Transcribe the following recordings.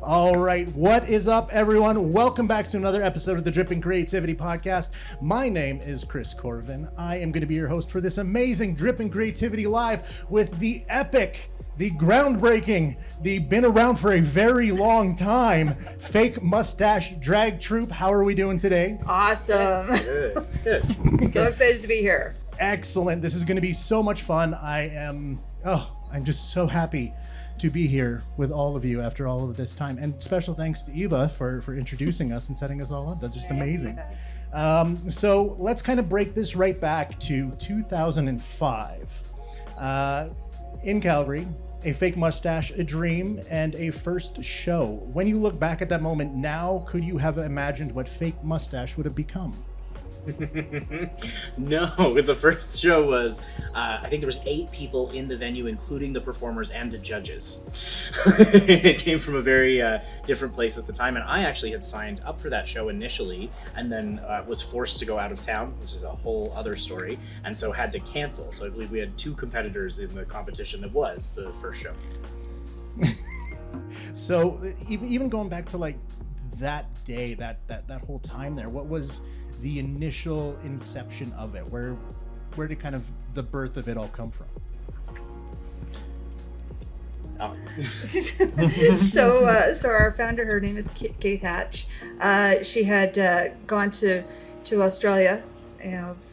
All right, what is up, everyone? Welcome back to another episode of the Dripping Creativity Podcast. My name is Chris Corvin. I am going to be your host for this amazing Dripping Creativity Live with the epic, the groundbreaking, the been around for a very long time, Fake Mustache drag troupe. How are we doing today? Awesome. Good. So excited to be here. Excellent. This is going to be so much fun. I'm just so happy to be here with all of you after all of this time. And special thanks to Eva for introducing us and setting us all up. That's just amazing. So let's kind of break this right back to 2005. In Calgary, a fake mustache, a dream, and a first show. When you look back at that moment now, could you have imagined what Fake Mustache would have become? No, the first show was, I think there was 8 people in the venue, including the performers and the judges. It came from a very different place at the time, and I actually had signed up for that show initially, and then was forced to go out of town, which is a whole other story, and so had to cancel. So I believe we had 2 competitors in the competition that was the first show. So even going back to like that day, that whole time there, what was the initial inception of it? Where did kind of the birth of it all come from? So our founder, her name is Kate Hatch. She had gone to Australia,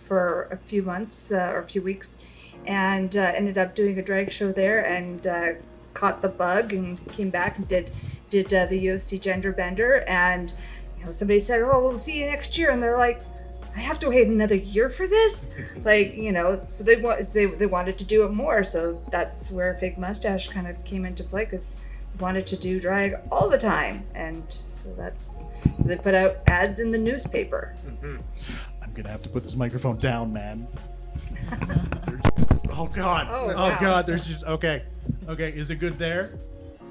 for a few months or a few weeks, and ended up doing a drag show there, and caught the bug and came back and did the UFC Gender Bender, and somebody said, "Oh, we'll see you next year," and they're like, "I have to wait another year for this?" So they wanted to do it more. So that's where Fake Mustache kind of came into play, because they wanted to do drag all the time, and so they put out ads in the newspaper. Mm-hmm. I'm gonna have to put this microphone down, man. Oh God! Oh, Oh wow. God! There's just okay. Is it good there?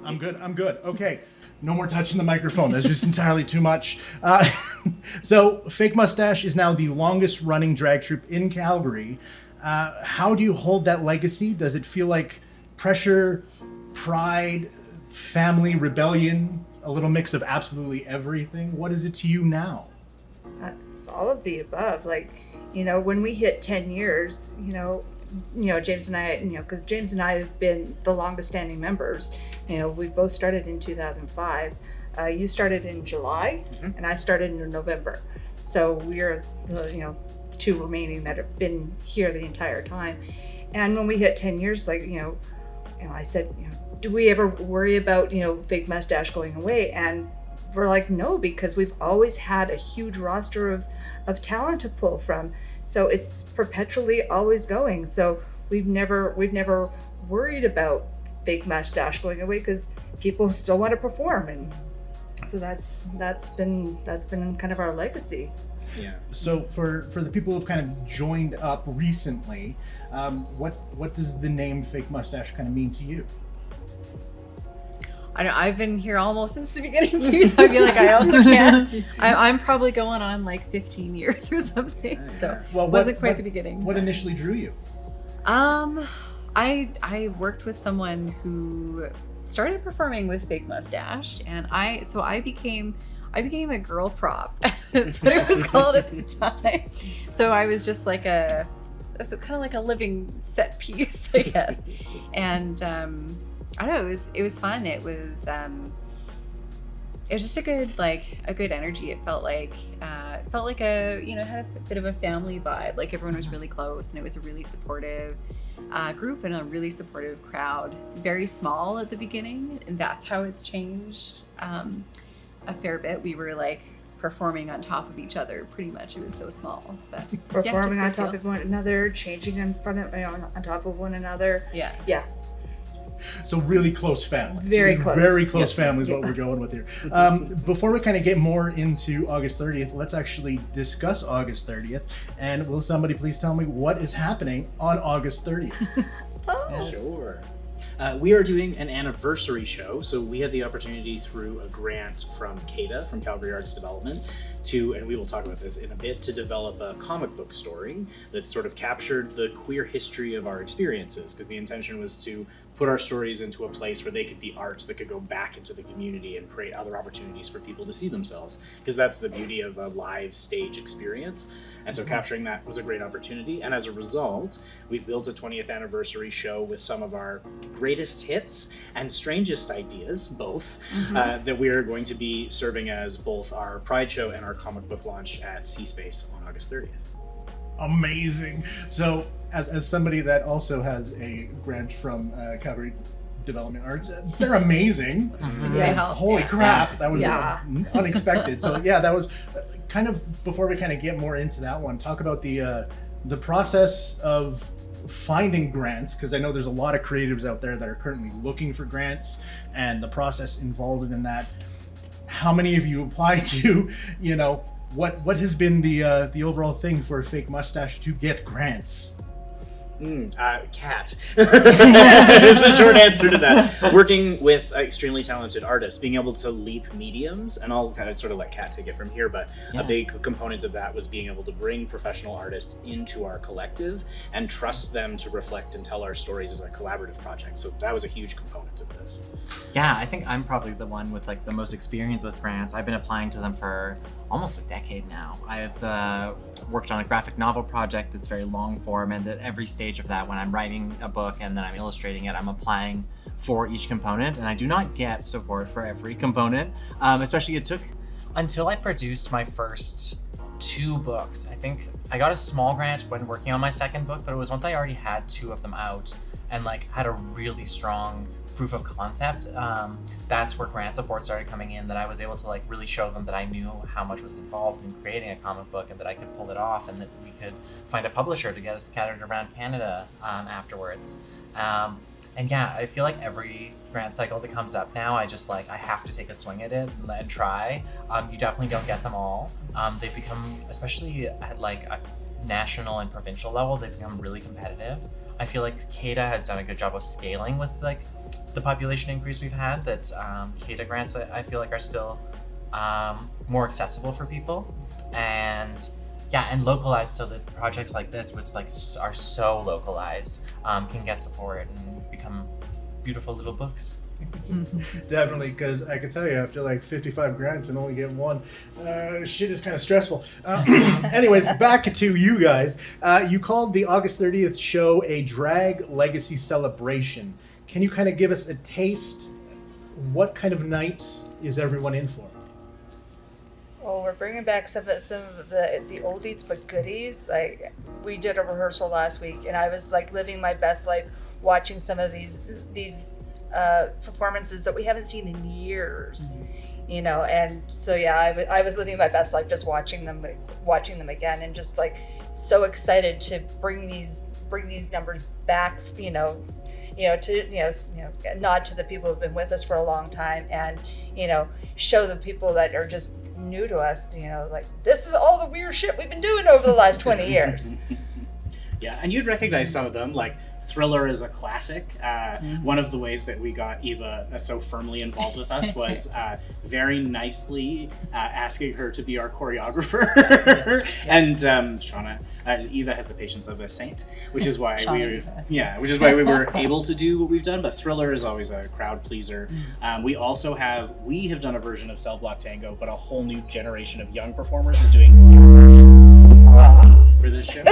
I'm good. Okay. No more touching the microphone. That's just entirely too much. So Fake Mustache is now the longest running drag troupe in Calgary. How do you hold that legacy? Does it feel like pressure, pride, family, rebellion, a little mix of absolutely everything? What is it to you now? It's all of the above. When we hit 10 years, James and I, because James and I have been the longest standing members. We both started in 2005. You started in July, Mm-hmm. and I started in November. So we're the 2 remaining that have been here the entire time. And when we hit 10 years, I said, do we ever worry about Fake Mustache going away? And we're like, no, because we've always had a huge roster of talent to pull from. So it's perpetually always going. So we've never worried about Fake Mustache going away, because people still want to perform, and so that's been kind of our legacy. Yeah. So for the people who've kind of joined up recently, what does the name Fake Mustache kind of mean to you? I know I've been here almost since the beginning too, so I feel like I also can't. I'm probably going on like 15 years or something, so Well, wasn't quite the beginning. What initially drew you? I worked with someone who started performing with Fake Mustache, and I became a girl prop. That's what it was called at the time. So I was just like kind of like a living set piece, I guess, and. I don't know, it was fun. It was just a good energy. It felt like it had a bit of a family vibe. Like everyone was really close, and it was a really supportive group and a really supportive crowd. Very small at the beginning, and that's how it's changed a fair bit. We were like performing on top of each other pretty much. It was so small, but Performing on top of one another, changing in front of on top of one another. Yeah. So really close family. Very close. Family is what we're going with here. Before we kind of get more into August 30th, let's actually discuss August 30th. And will somebody please tell me what is happening on August 30th? Sure. We are doing an anniversary show, so we had the opportunity through a grant from CADA, from Calgary Arts Development, and we will talk about this in a bit, to develop a comic book story that sort of captured the queer history of our experiences, because the intention was to put our stories into a place where they could be art that could go back into the community and create other opportunities for people to see themselves, because that's the beauty of a live stage experience. And so capturing that was a great opportunity, and as a result we've built a 20th anniversary show with some of our greatest hits and strangest ideas both, that we are going to be serving as both our Pride show and our comic book launch at C-Space on August 30th. Amazing. So as somebody that also has a grant from Calgary Development Arts, they're amazing. Yes. Holy crap, that was Yeah. unexpected. So yeah, that was kind of, before we kind of get more into that one, talk about the process of finding grants, because I know there's a lot of creatives out there that are currently looking for grants, and the process involved in that. How many of you apply to, you know, what has been the overall thing for Fake Mustache to get grants? Cat is the short answer to that. Working with extremely talented artists, being able to leap mediums, and I'll kind of sort of let Kat take it from here, but a big component of that was being able to bring professional artists into our collective and trust them to reflect and tell our stories as a collaborative project. So that was a huge component of this. Yeah, I think I'm probably the one with like the most experience with grants. I've been applying to them for almost a decade now. I've worked on a graphic novel project that's very long form, and at every stage of that, when I'm writing a book and then I'm illustrating it, I'm applying for each component, and I do not get support for every component. Especially it took until I produced my first 2 books. I think I got a small grant when working on my second book, but it was once I already had 2 of them out and like had a really strong proof of concept, that's where grant support started coming in, that I was able to like really show them that I knew how much was involved in creating a comic book and that I could pull it off, and that we could find a publisher to get us scattered around Canada afterwards. And yeah, I feel like every grant cycle that comes up now, I have to take a swing at it and try. You definitely don't get them all. They've become, especially at like a national and provincial level, they've become really competitive. I feel like CADA has done a good job of scaling with like the population increase we've had, that CADA grants I feel like are still more accessible for people, and localized, so that projects like this, which like are so localized, can get support and become beautiful little books. Definitely, because I can tell you, after like 55 grants and only getting 1, shit is kind of stressful. Anyways, back to you guys. You called the August 30th show a drag legacy celebration. Can you kind of give us a taste? What kind of night is everyone in for? Well, we're bringing back some of the oldies but goodies. Like, we did a rehearsal last week, and I was like living my best life watching some of these performances that we haven't seen in years, you know. And so yeah, I was living my best life just watching them again, and just like so excited to bring these numbers back, nod to the people who've been with us for a long time, and show the people that are just new to us, like, this is all the weird shit we've been doing over the last 20 years. Yeah, and you'd recognize some of them, like Thriller is a classic. One of the ways that we got Eva so firmly involved with us was very nicely asking her to be our choreographer. And Shauna, Eva has the patience of a saint, which is why we were able to do what we've done. But Thriller is always a crowd pleaser. We have done a version of Cell Block Tango, but a whole new generation of young performers is doing their version for this show.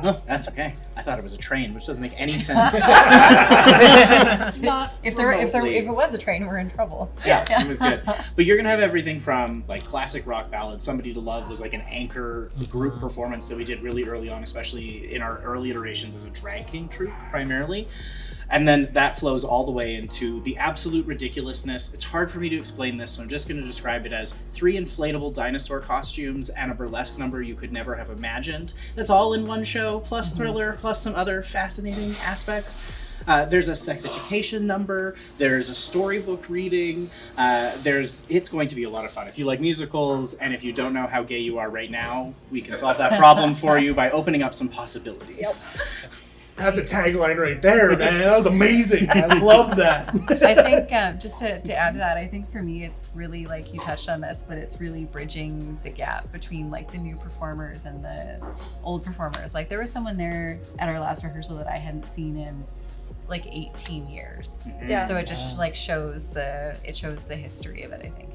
Oh, that's okay. I thought it was a train, which doesn't make any sense. It's not. If it was a train, we're in trouble. Yeah, it was good. But you're gonna have everything from like classic rock ballads. Somebody to Love was like an anchor group performance that we did really early on, especially in our early iterations as a drag king troupe primarily. And then that flows all the way into the absolute ridiculousness. It's hard for me to explain this, so I'm just going to describe it as 3 inflatable dinosaur costumes and a burlesque number you could never have imagined. That's all in one show, plus Thriller, plus some other fascinating aspects. There's a sex education number. There's a storybook reading. It's going to be a lot of fun. If you like musicals, and if you don't know how gay you are right now, we can solve that problem for you by opening up some possibilities. Yep. That's a tagline right there, man. That was amazing. I love that. I think just to add to that, I think for me it's really, like, you touched on this, but it's really bridging the gap between like the new performers and the old performers. Like, there was someone there at our last rehearsal that I hadn't seen in like 18 years. Yeah. So it just like shows the history of it, I think.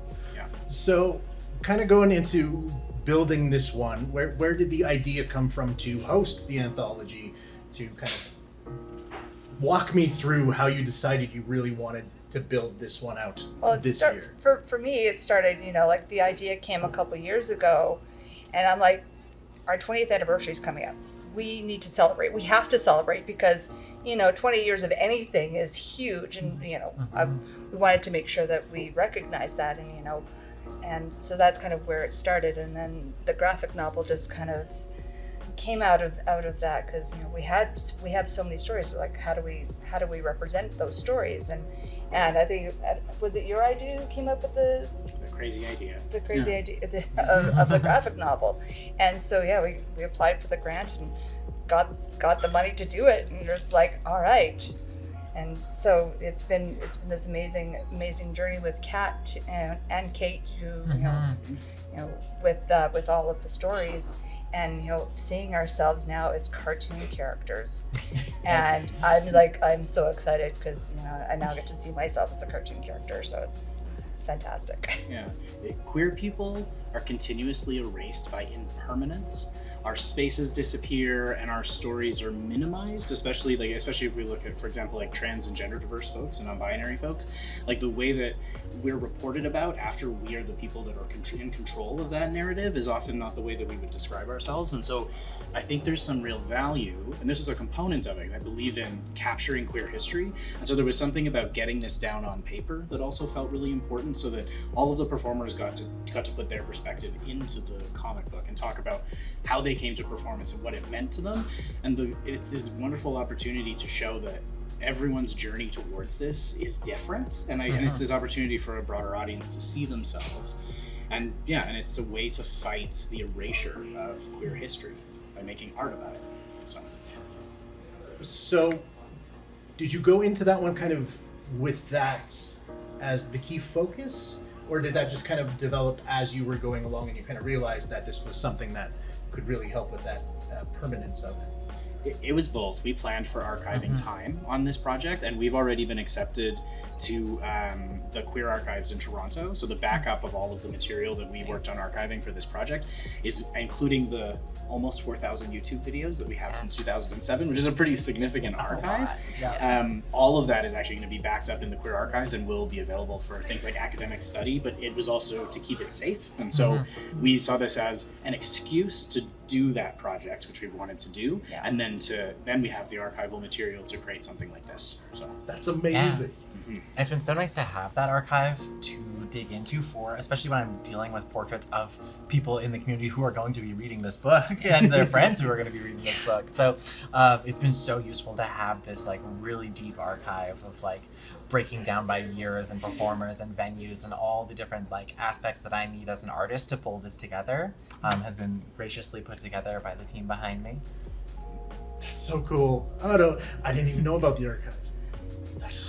So, kind of going into building this one, where did the idea come from to host the anthology? To kind of walk me through how you decided you really wanted to build this one out this year. For me, it started, like the idea came a couple years ago, and I'm like, our 20th anniversary is coming up. We need to celebrate. We have to celebrate because, 20 years of anything is huge, and we wanted to make sure that we recognize that, and so that's kind of where it started, and then the graphic novel just kind of came out of that because we have so many stories. So like how do we represent those stories? And I think was it your idea who came up with the crazy idea of the graphic novel? And so we applied for the grant and got the money to do it, and it's like, all right. And so it's been this amazing journey with Kat and Kate, who with all of the stories, and seeing ourselves now as cartoon characters. And I'm so excited because I now get to see myself as a cartoon character, so it's fantastic. Yeah, queer people are continuously erased by impermanence. Our spaces disappear and our stories are minimized, especially if we look at, for example, like trans and gender diverse folks and non-binary folks. Like the way that we're reported about after we are the people that are in control of that narrative is often not the way that we would describe ourselves. And so I think there's some real value, and this is a component of it. I believe in capturing queer history. And so there was something about getting this down on paper that also felt really important, so that all of the performers got to put their perspective into the comic book and talk about how they came to performance and what it meant to them. And it's this wonderful opportunity to show that everyone's journey towards this is different, and it's this opportunity for a broader audience to see themselves. And it's a way to fight the erasure of queer history by making art about it. So did you go into that one kind of with that as the key focus, or did that just kind of develop as you were going along and you kind of realized that this was something that could really help with that permanence of it? It was both. We planned for archiving time on this project, and we've already been accepted to the Queer Archives in Toronto. So the backup of all of the material that we worked on archiving for this project is including the almost 4,000 YouTube videos that we have since 2007, which is a pretty significant archive. All of that is actually going to be backed up in the Queer Archives and will be available for things like academic study, but it was also to keep it safe. And so we saw this as an excuse to do that project, which we wanted to do, and then we have the archival material to create something like this. So that's amazing. It's been so nice to have that archive to dig into for, especially when I'm dealing with portraits of people in the community who are going to be reading this book and their friends who are going to be reading this book. So it's been so useful to have this like really deep archive of like breaking down by years and performers and venues and all the different like aspects that I need as an artist to pull this together. Has been graciously put together by the team behind me. That's so cool. Oh no, I didn't even know about the archive.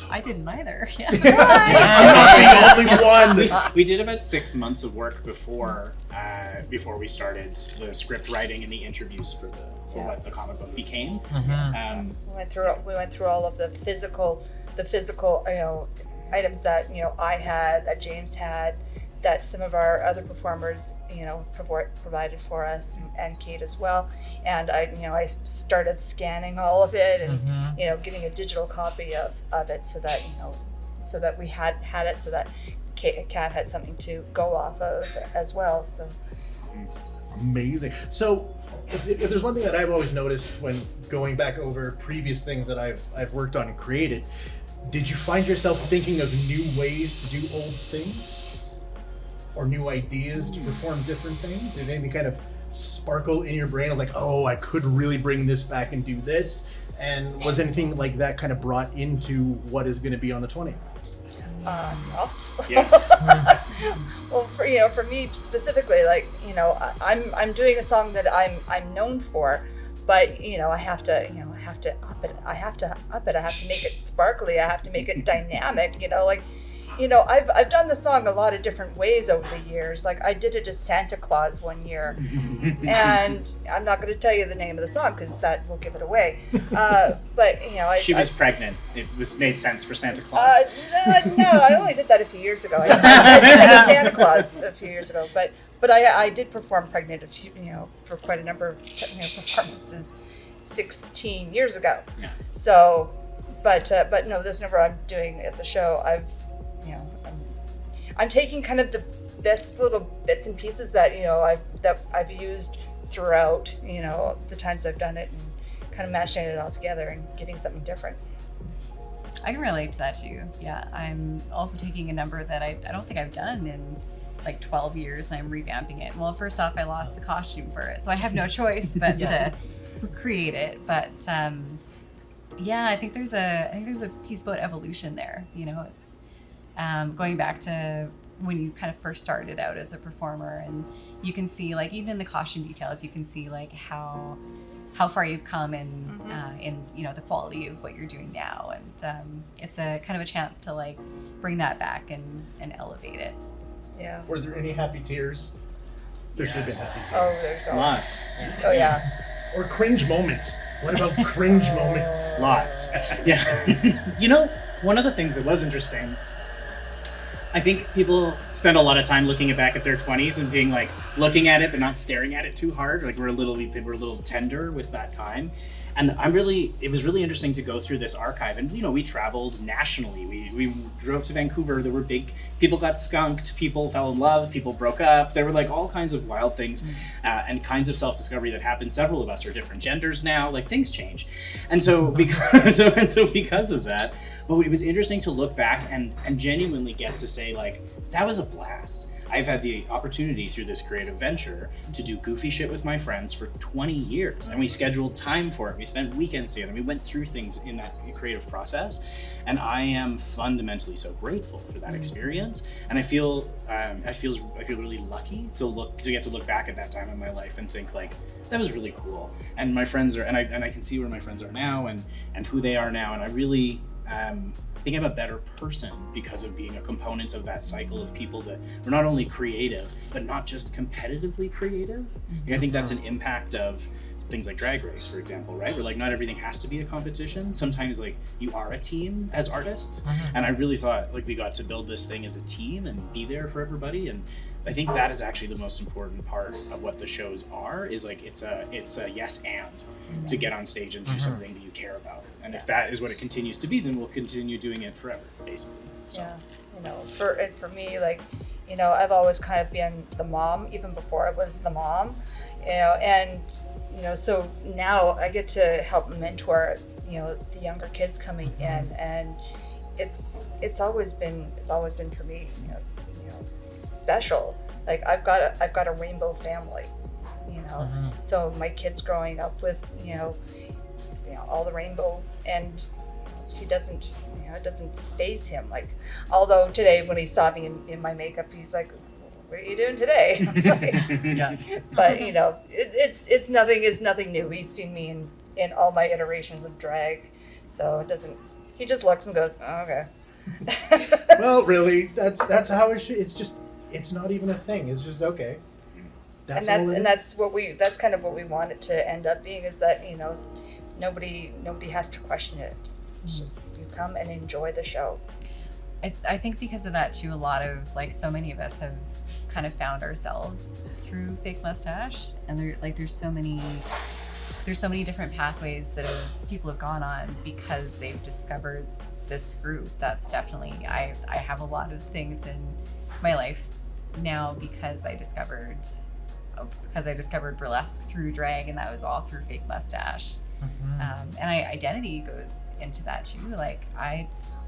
I didn't either. I'm not the only one. We did about 6 months of work before we started the script writing and the interviews for what the comic book became. We went through all of the physical items that I had, that James had, that some of our other performers provided for us, and Kate as well. And I started scanning all of it and getting a digital copy of it so that we had it, so that Kat had something to go off of as well. So amazing. So if there's one thing that I've always noticed when going back over previous things that I've worked on and created, did you find yourself thinking of new ways to do old things? Or new ideas to perform different things? Did anything kind of sparkle in your brain of like, oh, I could really bring this back and do this? And was anything like that kind of brought into what is going to be on the 20th? Well, for me specifically, like, I'm doing a song that I'm known for, but I have to up it. I have to make it sparkly. I have to make it dynamic. I've done the song a lot of different ways over the years. Like I did it as Santa Claus one year, and I'm not going to tell you the name of the song because that will give it away. But She was pregnant. It made sense for Santa Claus. No, I only did that a few years ago. I did that as Santa Claus a few years ago, but I did perform pregnant for quite a number of performances 16 years ago. Yeah. So, but no, this number I'm doing at the show, I'm taking kind of the best little bits and pieces that I've used throughout the times I've done it, and kind of mashing it all together and getting something different. I can relate to that too. Yeah, I'm also taking a number that I don't think I've done in like 12 years, and I'm revamping it. Well, first off, I lost the costume for it, so I have no choice but to create it. But yeah, I think there's a piece about evolution there. It's going back to when you kind of first started out as a performer, and you can see, like, even in the costume details, you can see like how far you've come in the quality of what you're doing now, and it's a kind of a chance to like bring that back and elevate it. Yeah. Were there any happy tears? There should have been happy tears. Oh, there's always. Lots. Oh yeah. Or cringe moments. What about cringe moments? Lots. Yeah. One of the things that was interesting, I think people spend a lot of time looking back at their 20s and being like looking at it but not staring at it too hard. Like we're a little tender with that time. And it was really interesting to go through this archive. And we traveled nationally. We drove to Vancouver. There were people got skunked, people fell in love, people broke up. There were like all kinds of wild things and kinds of self-discovery that happened. Several of us are different genders now, like things change. And so because of that, but it was interesting to look back and genuinely get to say, like, that was a blast. I've had the opportunity through this creative venture to do goofy shit with my friends for 20 years, and we scheduled time for it. We spent weekends together. We went through things in that creative process, and I am fundamentally so grateful for that experience. And I feel really lucky to get to look back at that time in my life and think like that was really cool. And my friends I can see where my friends are now and who they are now, and I really think I'm a better person because of being a component of that cycle of people that were not only creative, but not just competitively creative. I think that's an impact of things like Drag Race, for example, right? Where like not everything has to be a competition. Sometimes like you are a team as artists. And I really thought like we got to build this thing as a team and be there for everybody. And I think that is actually the most important part of what the shows are, is like it's a yes and to get on stage and do something that you care about. And if that is what it continues to be, then we'll continue doing it forever, basically. So. Yeah, for me, like, I've always kind of been the mom, even before I was the mom, and so now I get to help mentor, the younger kids coming in, and it's always been for me, special. Like I've got a rainbow family, so my kid's growing up with, all the rainbow, and it doesn't faze him. Like, although today when he saw me in my makeup, he's like, "What are you doing today?" But it's nothing new. He's seen me in all my iterations of drag, so it doesn't. He just looks and goes, "Oh, okay." Well, really, that's how it should. It's not even a thing. It's just okay. That's kind of what we want it to end up being, is that nobody has to question it. It's just you come and enjoy the show. I think because of that too, a lot of so many of us have kind of found ourselves through Fake Mustache, and there's so many different pathways that people have gone on because they've discovered this group. That's definitely I have a lot of things in my life now because I discovered burlesque through drag, and that was all through Fake Mustache. And identity goes into that too. Like I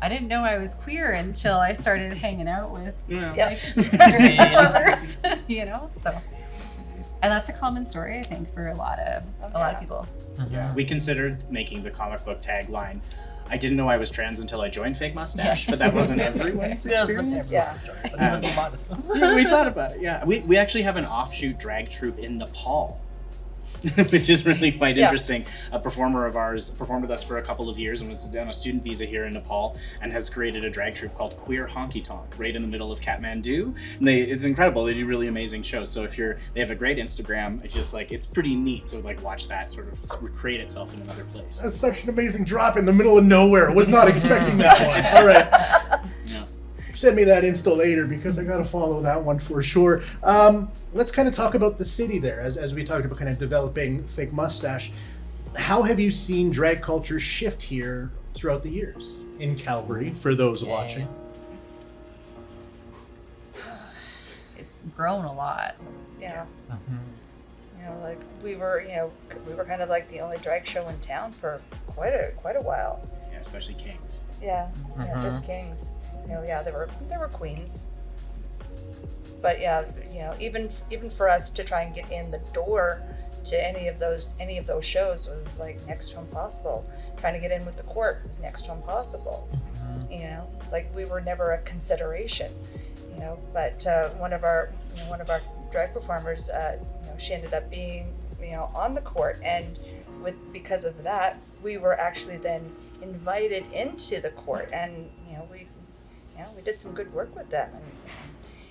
didn't know I was queer until I started hanging out with performers, So, and that's a common story, I think, for a lot of people. Yeah, we considered making the comic book tagline, "I didn't know I was trans until I joined Fake Mustache," but that wasn't everyone's experience. Modest. We thought about it. Yeah, we actually have an offshoot drag troupe in Nepal. which is really quite Yeah. interesting. A performer of ours performed with us for a couple of years and was on a student visa here in Nepal and has created a drag troupe called Queer Honky Tonk right in the middle of Kathmandu. And it's incredible. They do really amazing shows. So if they have a great Instagram. It's just like, it's pretty neat to like watch that sort of recreate itself in another place. That's such an amazing drop in the middle of nowhere. Was not expecting that one. All right. Yeah. Send me that Insta later because I got to follow that one for sure. Let's kind of talk about the city there as we talked about kind of developing Fake Mustache. How have you seen drag culture shift here throughout the years in Calgary for those watching? It's grown a lot. Yeah. Mhm. You know, like we were kind of like the only drag show in town for quite a while. Yeah, especially Kings. Yeah, yeah, just kings. You know, yeah, there were queens. But yeah, you know, even for us to try and get in the door to any of those shows was like next to impossible. Trying to get in with the court was next to impossible. You know, like we were never a consideration. You know, but one of our drag performers, you know, she ended up being, you know, on the court, and because of that, we were actually then invited into the court, and we did some good work with them,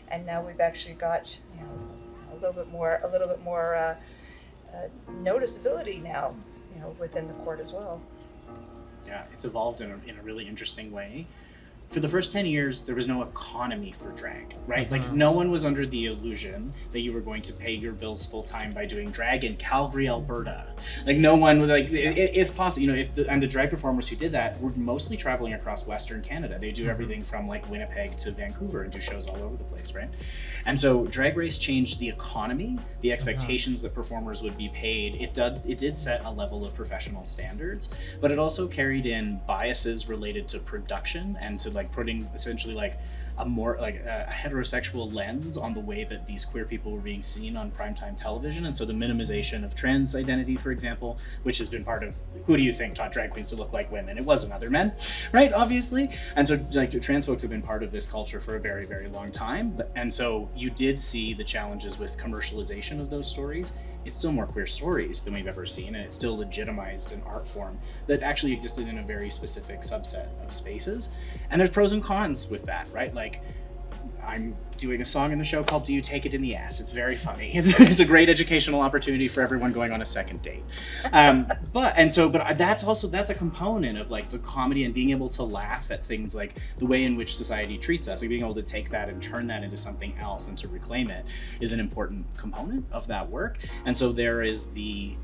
and now we've actually got, you know, a little bit more noticeability now, you know, within the court as well. Yeah, it's evolved in a really interesting way. For the first 10 years, there was no economy for drag, right? Like, no one was under the illusion that you were going to pay your bills full time by doing drag in Calgary, Alberta. Like, no one was like, if possible, you know, and the drag performers who did that were mostly traveling across Western Canada. They do everything from like Winnipeg to Vancouver and do shows all over the place, right? And so Drag Race changed the economy, the expectations that performers would be paid. It did set a level of professional standards, but it also carried in biases related to production and to like putting essentially like a more like a heterosexual lens on the way that these queer people were being seen on primetime television. And so the minimization of trans identity, for example, which has been part of who do you think taught drag queens to look like women? It wasn't other men, right? Obviously. And so like trans folks have been part of this culture for a very, very long time. And so you did see the challenges with commercialization of those stories. It's still more queer stories than we've ever seen, and it's still legitimized an art form that actually existed in a very specific subset of spaces. And there's pros and cons with that, right? Like, I'm doing a song in the show called Do You Take It in the Ass? It's very funny. It's a great educational opportunity for everyone going on a second date. But that's a component of like the comedy and being able to laugh at things like the way in which society treats us, like being able to take that and turn that into something else and to reclaim it is an important component of that work. And so there is the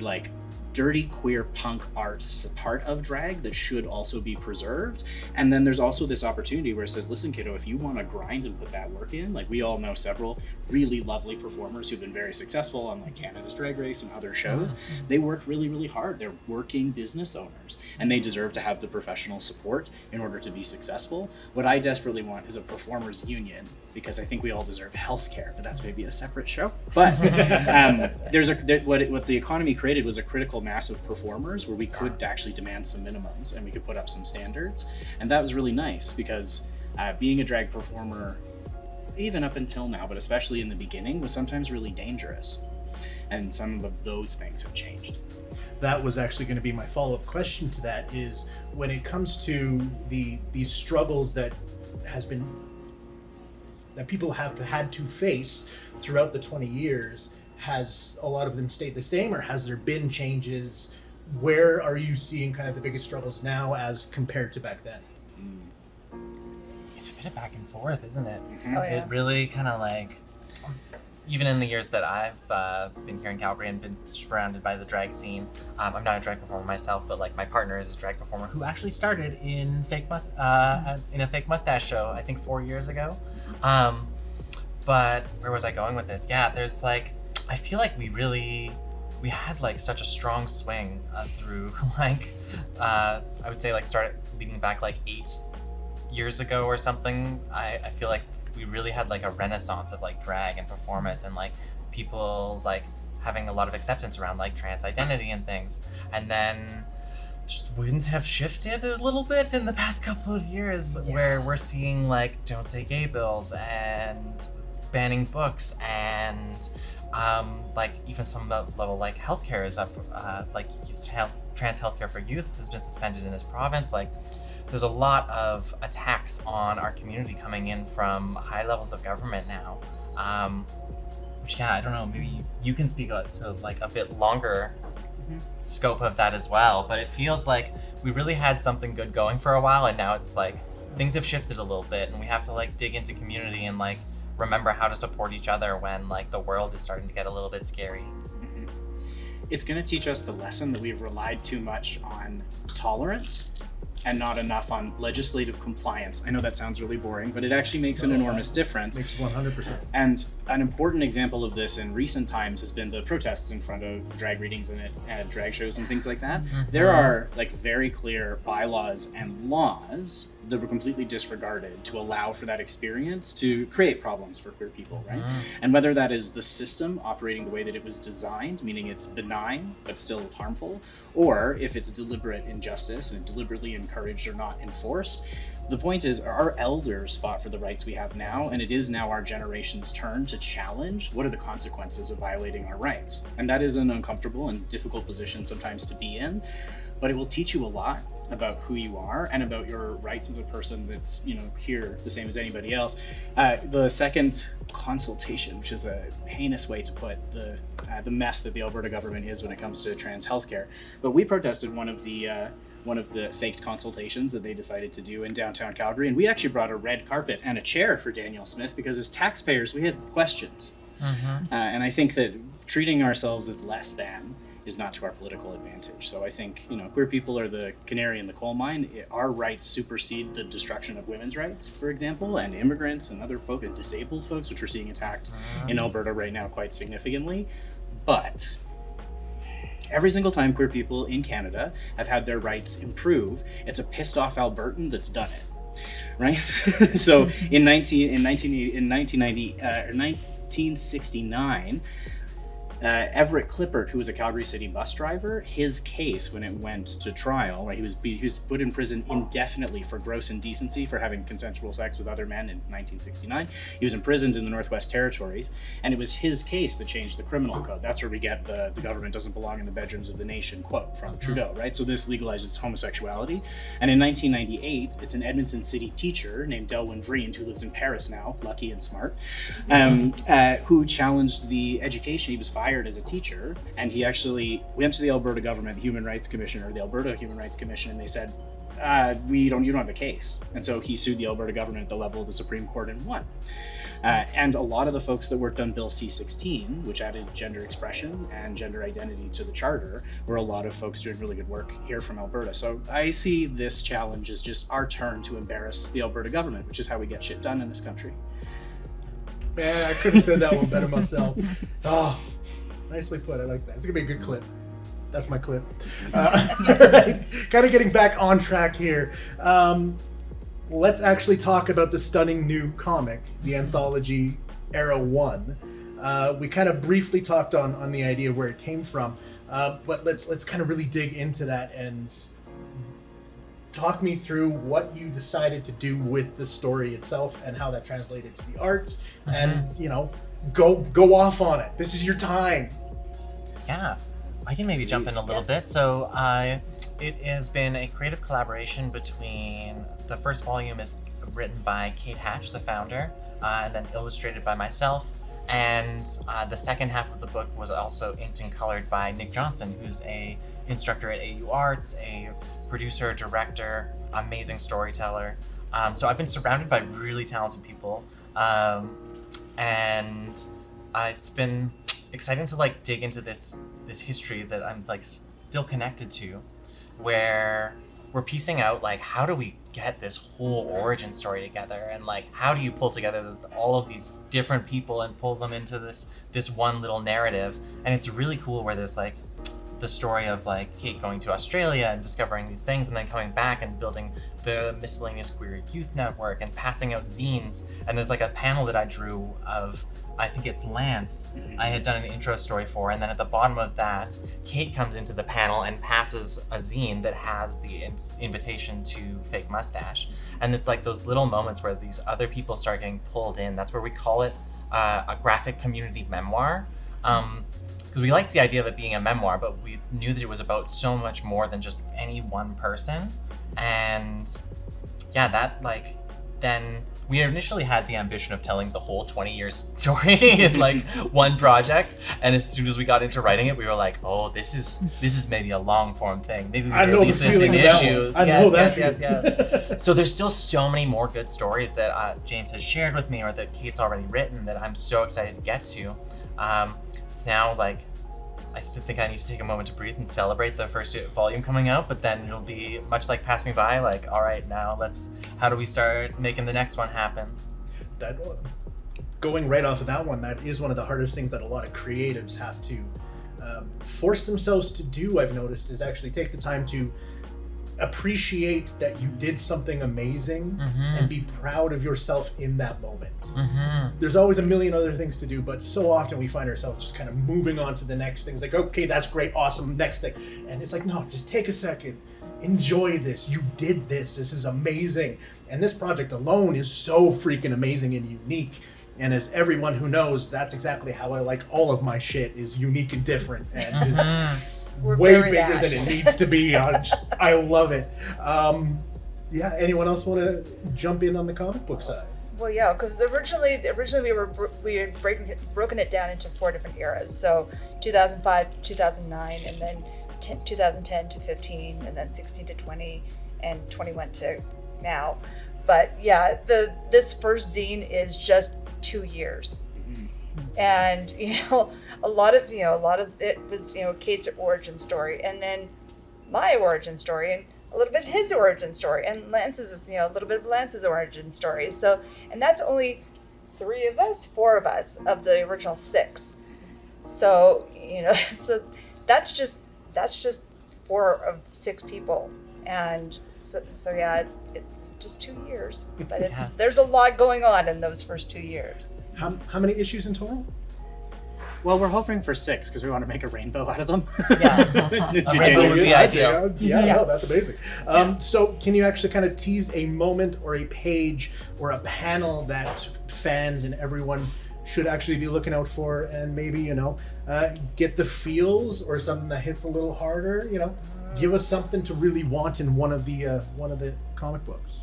like dirty queer punk art part of drag that should also be preserved. And then there's also this opportunity where it says, listen, kiddo, if you want to grind and put that work in, like we all know several really lovely performers who've been very successful on like Canada's Drag Race and other shows. They work really, really hard. They're working business owners and they deserve to have the professional support in order to be successful. What I desperately want is a performers union, because I think we all deserve health care, but that's maybe a separate show. But what the economy created was a critical mass of performers where we could actually demand some minimums and we could put up some standards. And that was really nice because being a drag performer, even up until now, but especially in the beginning, was sometimes really dangerous. And some of those things have changed. That was actually going to be my follow-up question to that, is when it comes to these struggles that people have had to face throughout the 20 years, has a lot of them stayed the same, or has there been changes? Where are you seeing kind of the biggest struggles now as compared to back then? It's a bit of back and forth, isn't it? Oh, yeah. It really kind of like, even in the years that I've been here in Calgary and been surrounded by the drag scene, I'm not a drag performer myself, but like my partner is a drag performer who actually started in in a Fake Mustache show, I think 4 years ago. But where was I going with this? Yeah, there's like, I feel like we had like such a strong swing through like, I would say like started leading back like 8 years ago or something. I feel like we really had like a renaissance of like drag and performance and like people like having a lot of acceptance around like trans identity and things. And then just winds have shifted a little bit in the past couple of years, where we're seeing like don't say gay bills and banning books and like even some level like healthcare is up, like trans healthcare for youth has been suspended in this province. Like there's a lot of attacks on our community coming in from high levels of government now. Which, yeah, I don't know, maybe you can speak to like a bit longer scope of that as well, but it feels like we really had something good going for a while, and now it's like things have shifted a little bit, and we have to like dig into community and like remember how to support each other when like the world is starting to get a little bit scary. It's going to teach us the lesson that we've relied too much on tolerance and not enough on legislative compliance. I know that sounds really boring, but it actually makes an enormous difference. Makes 100%. And an important example of this in recent times has been the protests in front of drag readings and drag shows and things like that. There are like very clear bylaws and laws that were completely disregarded to allow for that experience to create problems for queer people, right? And whether that is the system operating the way that it was designed, meaning it's benign but still harmful, or if it's deliberate injustice and deliberately encouraged or not enforced, the point is our elders fought for the rights we have now, and it is now our generation's turn to challenge what are the consequences of violating our rights. And that is an uncomfortable and difficult position sometimes to be in, but it will teach you a lot about who you are and about your rights as a person that's, you know, here the same as anybody else. The second consultation, which is a heinous way to put the mess that the Alberta government is when it comes to trans healthcare, but we protested one of the faked consultations that they decided to do in downtown Calgary, and we actually brought a red carpet and a chair for Daniel Smith because as taxpayers we had questions. And I think that treating ourselves as less than is not to our political advantage. So I think, you know, queer people are the canary in the coal mine. Our rights supersede the destruction of women's rights, for example, and immigrants and other folk and disabled folks, which we're seeing attacked in Alberta right now quite significantly. But every single time queer people in Canada have had their rights improve, it's a pissed off Albertan that's done it, right? So in 1969, Everett Clippert, who was a Calgary City bus driver, his case when it went to trial, right, he was put in prison indefinitely for gross indecency for having consensual sex with other men in 1969. He was imprisoned in the Northwest Territories, and it was his case that changed the criminal code. That's where we get the government doesn't belong in the bedrooms of the nation quote from Trudeau, right? So this legalizes homosexuality. And in 1998, it's an Edmonton City teacher named Delwyn Vriend, who lives in Paris now, lucky and smart, who challenged the education. He was fired as a teacher, and he actually went to the Alberta government, the Human Rights Commission, or the Alberta Human Rights Commission, and they said, you don't have a case. And so he sued the Alberta government at the level of the Supreme Court and won. And a lot of the folks that worked on Bill C-16, which added gender expression and gender identity to the charter, were a lot of folks doing really good work here from Alberta. So I see this challenge as just our turn to embarrass the Alberta government, which is how we get shit done in this country. Man, I could have said that one better myself. Oh, nicely put. I like that. It's gonna be a good clip. That's my clip. Right. Kind of getting back on track here. Let's actually talk about the stunning new comic, the anthology Era 1. We kind of briefly talked on the idea of where it came from, but let's kind of really dig into that and talk me through what you decided to do with the story itself and how that translated to the art, and you know, go off on it. This is your time. Yeah, I can maybe jump in a little bit. So it has been a creative collaboration between, the first volume is written by Kate Hatch, the founder, and then illustrated by myself. And the second half of the book was also inked and colored by Nick Johnson, who's a instructor at AU Arts, a producer, director, amazing storyteller. So I've been surrounded by really talented people. And it's been exciting to like dig into this history that I'm like still connected to, where we're piecing out like, how do we get this whole origin story together, and like how do you pull together all of these different people and pull them into this one little narrative. And it's really cool where there's like the story of like Kate going to Australia and discovering these things, and then coming back and building the Miscellaneous Queer Youth Network and passing out zines. And there's like a panel that I drew of, I think it's Lance, I had done an intro story for, and then at the bottom of that, Kate comes into the panel and passes a zine that has the invitation to Fake Mustache. And it's like those little moments where these other people start getting pulled in. That's where we call it a graphic community memoir. Because we liked the idea of it being a memoir, but we knew that it was about so much more than just any one person. And yeah, that like, then we initially had the ambition of telling the whole 20 years story in like one project. And as soon as we got into writing it, we were like, oh, this is maybe a long form thing. Maybe we release this in issues. Yes. So there's still so many more good stories that James has shared with me, or that Kate's already written, that I'm so excited to get to. It's now like, I still think I need to take a moment to breathe and celebrate the first volume coming out, but then it'll be much like Pass Me By, like, all right, now how do we start making the next one happen? That, going right off of that one, that is one of the hardest things that a lot of creatives have to force themselves to do, I've noticed, is actually take the time to appreciate that you did something amazing and be proud of yourself in that moment. There's always a million other things to do, but so often we find ourselves just kind of moving on to the next thing. It's like, okay, that's great, awesome, next thing. And it's like, no, just take a second, enjoy this. You did this. This is amazing. And this project alone is so freaking amazing and unique. And as everyone who knows, that's exactly how I like all of my shit, is unique and different and just We're way very bigger that. than it needs to be. I love it. Yeah, anyone else want to jump in on the comic book side? Well, yeah, because originally we had broken it down into 4 different eras. So 2005 to 2009, and then 2010 to 15, and then 16 to 20, and 21 to now. But yeah, this first zine is just 2 years. And a lot of it was Kate's origin story, and then my origin story, and a little bit of his origin story, and Lance's a little bit of Lance's origin story. So, and that's only 4 of us of the original 6. So so that's just 4 of 6 people, and so yeah, it's just 2 years, but there's a lot going on in those first 2 years. How many issues in total? Well, we're hoping for 6 because we want to make a rainbow out of them. Yeah. A rainbow would be ideal. Yeah, no, that's amazing. So can you actually kind of tease a moment or a page or a panel that fans and everyone should actually be looking out for, and maybe, get the feels, or something that hits a little harder, give us something to really want in one of the comic books.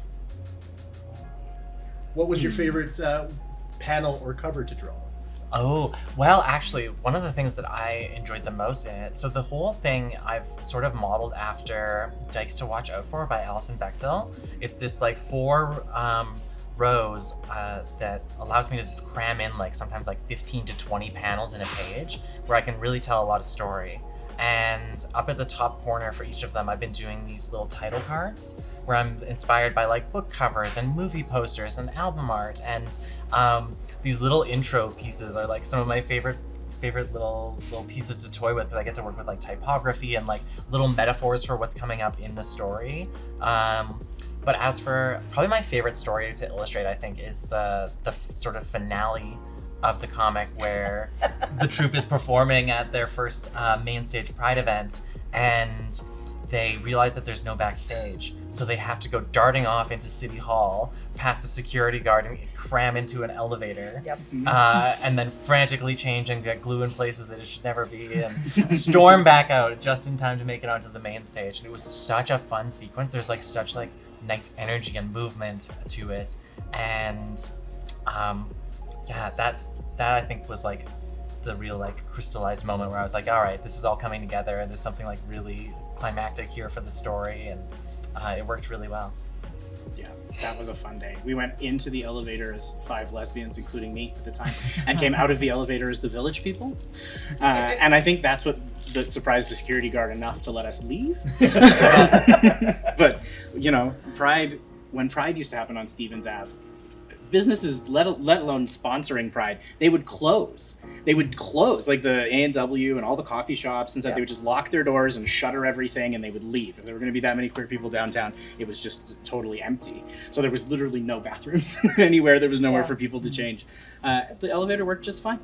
What was your favorite panel or cover to draw? Oh, well, actually, one of the things that I enjoyed the most in it, so the whole thing I've sort of modeled after Dykes to Watch Out For by Alison Bechdel. It's this like 4 rows that allows me to cram in sometimes 15 to 20 panels in a page, where I can really tell a lot of story. And up at the top corner for each of them, I've been doing these little title cards where I'm inspired by book covers and movie posters and album art, and these little intro pieces are some of my favorite little pieces to toy with. I get to work with typography and little metaphors for what's coming up in the story. But as for probably my favorite story to illustrate, I think, is the sort of finale of the comic, where the troupe is performing at their first main stage Pride event, and they realize that there's no backstage, so they have to go darting off into City Hall, past the security guard, and cram into an elevator. Yep. And then frantically change and get glue in places that it should never be, and storm back out just in time to make it onto the main stage. And it was such a fun sequence. There's such nice energy and movement to it, and yeah, that I think was the real crystallized moment where I was all right, this is all coming together, and there's something really climactic here for the story, and it worked really well. Yeah, that was a fun day. We went into the elevator as 5 lesbians, including me at the time, and came out of the elevator as the village people. And I think that's that surprised the security guard enough to let us leave. But, when Pride used to happen on Stevens Ave, businesses, let alone sponsoring Pride, they would close. Like the A&W and all the coffee shops and stuff. They would just lock their doors and shutter everything, and they would leave. If there were going to be that many queer people downtown, it was just totally empty. So there was literally no bathrooms anywhere. There was nowhere for people to change. The elevator worked just fine.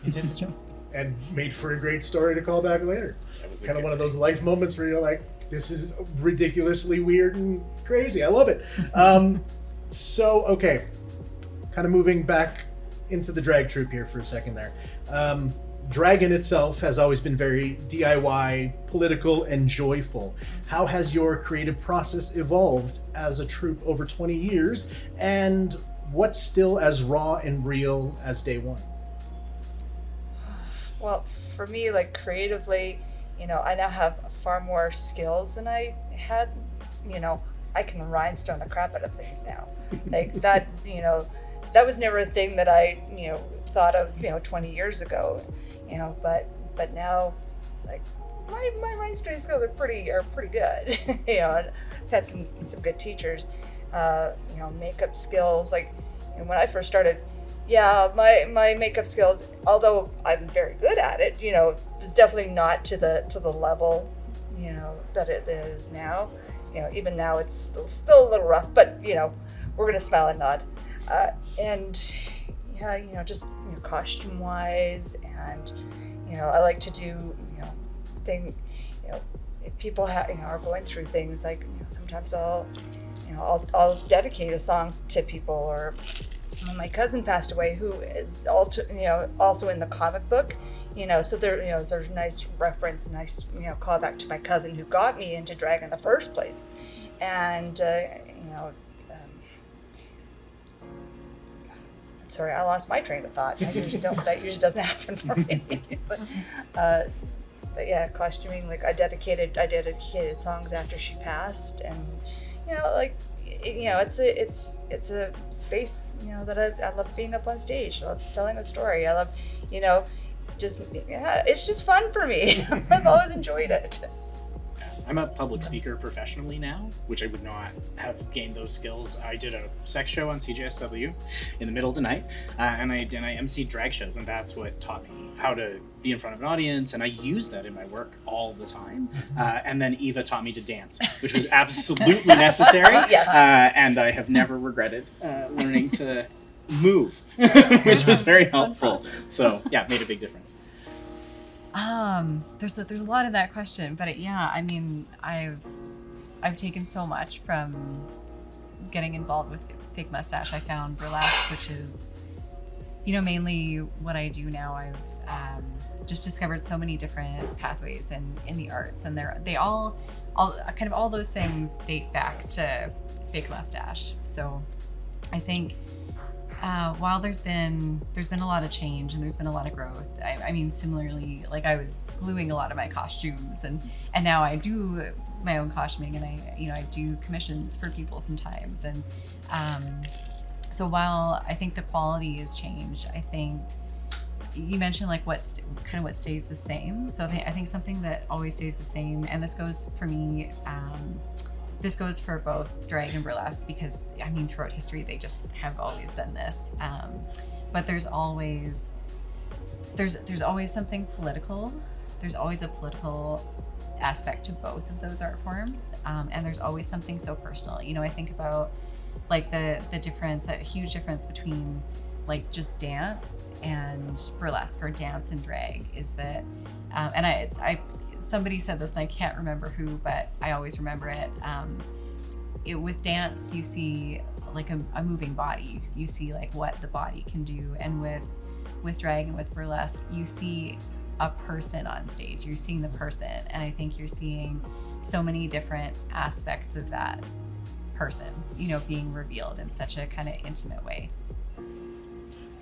It did the job. And made for a great story to call back later. That was kind of one of those life moments where you're this is ridiculously weird and crazy. I love it. So, okay, kind of moving back into the drag troupe here for a second there. Drag in itself has always been very DIY, political, and joyful. How has your creative process evolved as a troupe over 20 years? And what's still as raw and real as day one? Well, for me, like creatively, I now have far more skills than I had. I can rhinestone the crap out of things now. Like that, that was never a thing that I, thought of, 20 years ago. But now, like my rhinestone skills are pretty good. I've had some good teachers. Makeup skills. Like when I first started, my makeup skills, although I'm very good at it, was definitely not to the level, that it is now. Even now it's still a little rough, but we're gonna smile and nod. Just costume wise, and I like to do if people are going through things, like sometimes I'll dedicate a song to people. Or when my cousin passed away, who is also in the comic book, so there's a nice reference, nice callback to my cousin who got me into drag in the first place. And sorry, I lost my train of thought. That usually doesn't happen for me. but yeah, costuming, like I dedicated songs after she passed, and it's a space that I love being up on stage. I love telling a story. I love it's just fun for me. I've always enjoyed it. I'm a public speaker professionally now, which I would not have gained those skills. I did a sex show on CJSW in the middle of the night, and I emceed drag shows, and that's what taught me how to be in front of an audience, and I use that in my work all the time. And then Eva taught me to dance, which was absolutely necessary. Yes. And I have never regretted learning to move, which was very helpful. So yeah, made a big difference. There's a lot in that question, but I've taken so much from getting involved with Fake Mustache. I found burlesque, which is, mainly what I do now. I've just discovered so many different pathways in the arts, and they all kind of all those things date back to Fake Mustache. So I think while there's been a lot of change and there's been a lot of growth, similarly, like I was gluing a lot of my costumes, and now I do my own costuming, and I do commissions for people sometimes. And so while I think the quality has changed, I think you mentioned like what stays the same. So I think something that always stays the same, and this goes for me, this goes for both drag and burlesque, because throughout history they just have always done this. But there's always something political. There's always a political aspect to both of those art forms, and there's always something so personal. I think about like the difference, a huge difference between like just dance and burlesque, or dance and drag, is that, and I somebody said this and I can't remember who, but I always remember it. With dance, you see like a moving body. You see like what the body can do, and with drag and with burlesque, you see a person on stage. You're seeing the person, and I think you're seeing so many different aspects of that person, being revealed in such a kind of intimate way.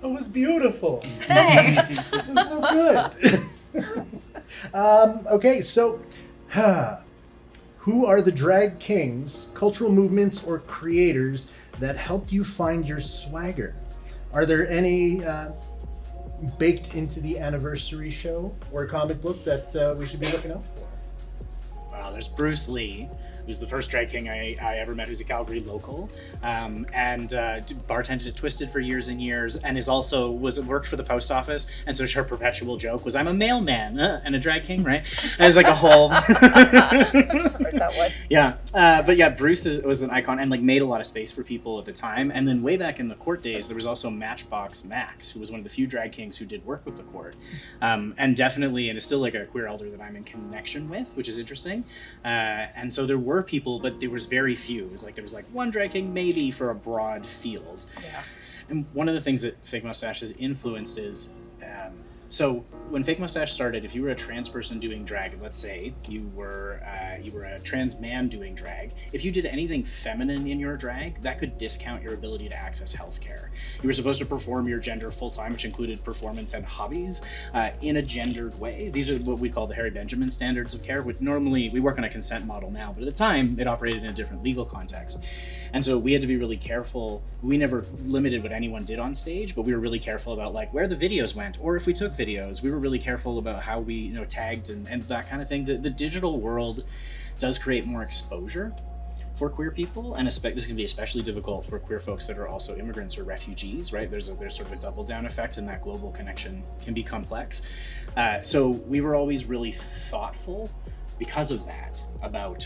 It was beautiful. Thanks. It was so good. Okay, so who are the drag kings, cultural movements, or creators that helped you find your swagger? Are there any baked into the anniversary show or comic book that we should be looking out for? Wow, there's Bruce Lee, who's the first drag king I ever met, who's a Calgary local, and bartended at Twisted for years and years, and worked for the post office, and so her perpetual joke was, I'm a mailman and a drag king, right? And it's like a whole... Heard that one. Yeah, but yeah, Bruce was an icon, and like made a lot of space for people at the time. And then way back in the court days, there was also Matchbox Max, who was one of the few drag kings who did work with the court, and definitely, and is still like a queer elder that I'm in connection with, which is interesting. And so there were people, but there was very few. It was like there was like one drag king maybe for a broad field. Yeah. And one of the things that Fake Mustache has influenced is, so when Fake Mustache started, if you were a trans person doing drag, let's say you were a trans man doing drag, if you did anything feminine in your drag, that could discount your ability to access healthcare. You were supposed to perform your gender full time, which included performance and hobbies, in a gendered way. These are what we call the Harry Benjamin standards of care, which normally we work on a consent model now, but at the time it operated in a different legal context. And so we had to be really careful. We never limited what anyone did on stage, but we were really careful about like where the videos went, or if we took videos, we were really careful about how we tagged and that kind of thing. The digital world does create more exposure for queer people, and this can be especially difficult for queer folks that are also immigrants or refugees, right? There's sort of a double down effect, and that global connection can be complex. So we were always really thoughtful because of that about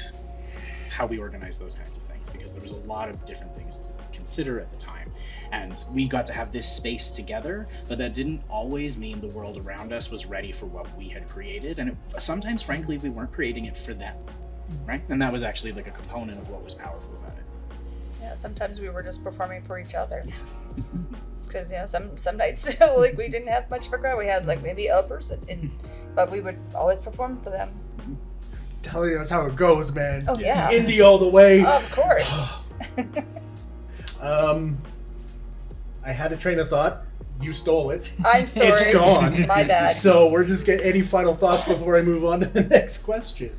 how we organize those kinds of things, because there was a lot of different things to consider at the time, and we got to have this space together, but that didn't always mean the world around us was ready for what we had created, and sometimes frankly we weren't creating it for them, right? And that was actually like a component of what was powerful about it. Yeah, sometimes we were just performing for each other. Because some nights like we didn't have much of a crowd, we had like maybe a person, but we would always perform for them. Telling us how it goes, man. Oh yeah, Indie all the way. of course. I had a train of thought. You stole it. I'm sorry. It's gone. My bad. So we're just getting any final thoughts before I move on to the next question.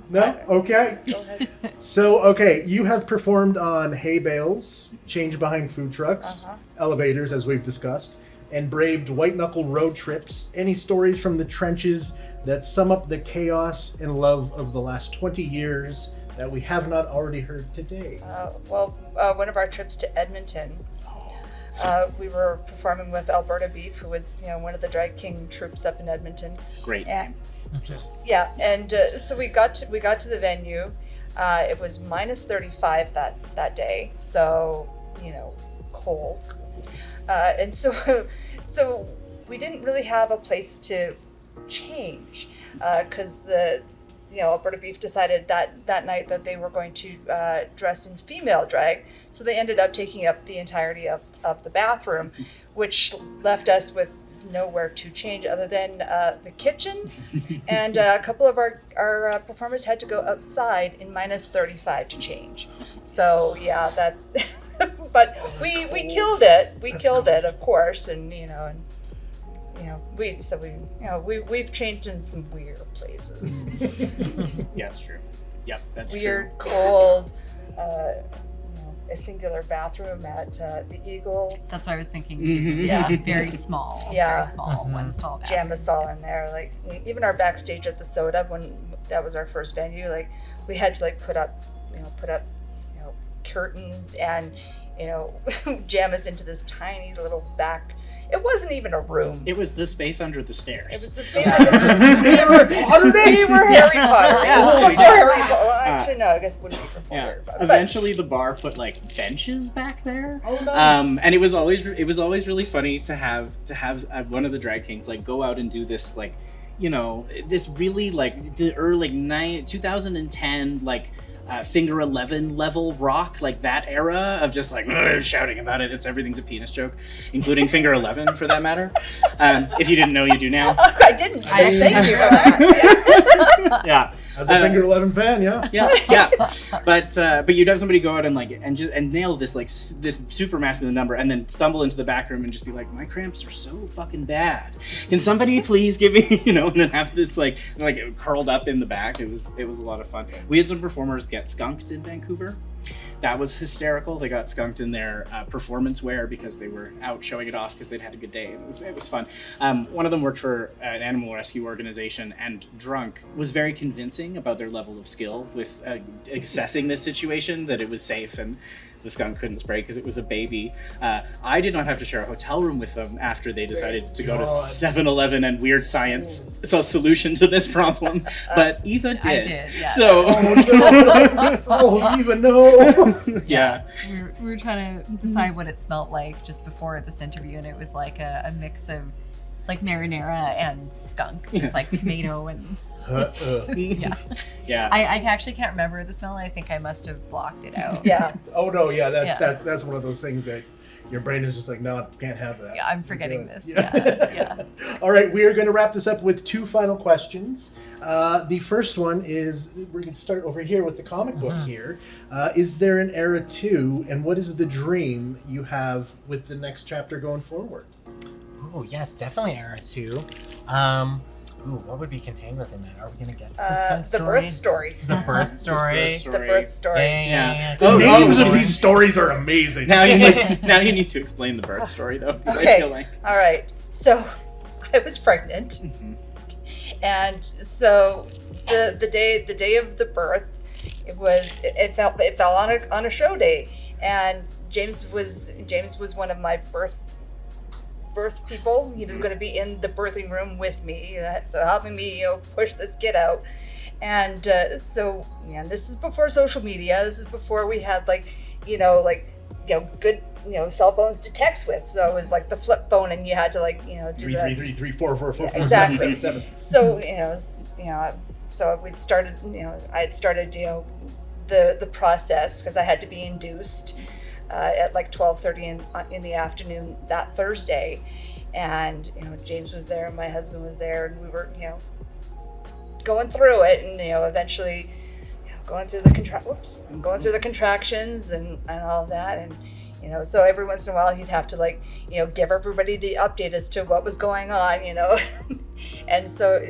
No? Okay. Go ahead. So, okay, you have performed on hay bales, change behind food trucks, elevators, as we've discussed, and braved white-knuckle road trips. Any stories from the trenches that sum up the chaos and love of the last 20 years that we have not already heard today? One of our trips to Edmonton, we were performing with Alberta Beef, who was one of the drag king troops up in Edmonton. Great name. Just So we got to the venue. It was minus 35 that day, so cold, and so we didn't really have a place to change because Alberta Beef decided that night that they were going to dress in female drag, so they ended up taking up the entirety of the bathroom, which left us with nowhere to change other than the kitchen, and a couple of our performers had to go outside in minus 35 to change. So yeah, that but we killed it. We killed it, of course, and we've changed in some weird places. Yeah, it's true. Yep, that's weird, true. cold. A singular bathroom at the Eagle. That's what I was thinking too. Mm-hmm. Yeah, very small. Yeah. Very small, one stall bathroom. Jam us all in there. Like even our backstage at the Soda, when that was our first venue, like we had to put up curtains and jam us into this tiny little back. It wasn't even a room. It was the space under the stairs. It was the space under the We were Harry Potter. Yeah. It was before Harry Potter. Well, actually, no, I guess it wouldn't be before Harry Potter. Eventually, the bar put benches back there. Oh, nice. And it was always really funny to have one of the drag kings go out and do this this really the early 2010 Finger 11 level rock, that era of just shouting about it. Everything's a penis joke, including Finger 11 for that matter. If you didn't know, you do now. I didn't. Thank you for that. Yeah. As a Finger 11 fan, yeah. Yeah. But you'd have somebody go out and nail this this super masculine number, and then stumble into the back room and just be like, my cramps are so fucking bad. Can somebody please give me, and then have this curled up in the back. It was a lot of fun. We had some performers get skunked in Vancouver. That was hysterical. They got skunked in their performance wear because they were out showing it off because they'd had a good day. It was fun. One of them worked for an animal rescue organization, and drunk was very convincing about their level of skill with assessing this situation, that it was safe and the skunk couldn't spray because it was a baby. I did not have to share a hotel room with them after they decided to go to 7-Eleven and Weird Science. It's a solution to this problem. But Eva did. I did, yeah. So. Eva, no. Yeah. We were trying to decide what it smelled like just before this interview, and it was a mix of like marinara and skunk, just like tomato and yeah. Yeah. I actually can't remember the smell. I think I must have blocked it out. Yeah. Oh no, yeah, that's Yeah. that's one of those things that your brain is just like, no, can't have that. Yeah, I'm forgetting Good. this. Yeah. All right, we are going to wrap this up with 2 final questions. The first one is, we're going to start over here with the comic book here. Is there an era 2, and what is the dream you have with the next chapter going forward? Oh yes, definitely era 2. What would be contained within that? Are we gonna get to the skunk The story? birth story. The birth story. The birth story. Yeah. The names of oh, these stories are amazing. Now you need to explain the birth story though. 'Cause I Okay. feel like All right. So I was pregnant, and so the day of the birth, it fell on a show day, and James was one of my birth people. He was going to be in the birthing room with me, so helping me push this kid out. And so this is before social media. This is before we had good cell phones to text with. So it was like the flip phone, and you had to do that. 3333444. Exactly. 7. So so we'd started. I had started the process because I had to be induced at like 12:30 in the afternoon that Thursday, and James was there, and my husband was there, and we were going through it, and eventually going through the contractions and all that, and so every once in a while he'd have to give everybody the update as to what was going on, and so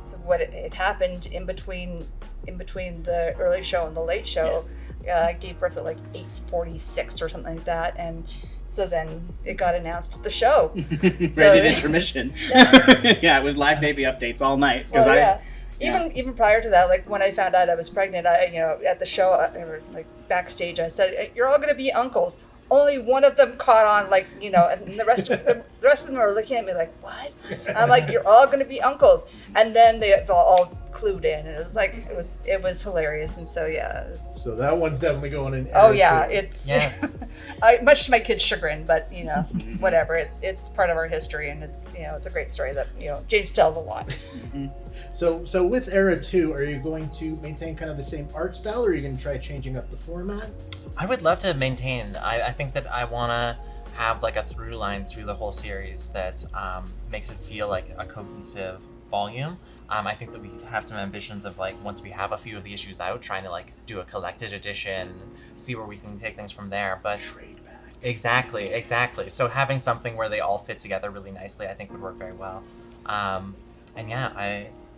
so what it happened in between the early show and the late show. I gave birth at like 8:46 or something like that, and so then it got announced at the show. right at intermission. Yeah, it was live baby updates all night. Even prior to that, like when I found out I was pregnant, at the show, or like backstage, I said, "You're all gonna be uncles." Only one of them caught on, and the rest of them are looking at me like, "What?" I'm like, "You're all gonna be uncles," and then they all clued in, and it was hilarious, and so So that one's definitely going in. Oh era yeah, 2. it's Yes. much to my kid's chagrin, but whatever. It's part of our history, and it's it's a great story that James tells a lot. So with era 2, are you going to maintain kind of the same art style, or are you going to try changing up the format? I would love to maintain. I think that I want to have like a through line through the whole series that makes it feel like a cohesive volume. I think that we have some ambitions of once we have a few of the issues out, trying to do a collected edition, see where we can take things from there. But Trade back. Exactly. So having something where they all fit together really nicely, I think would work very well.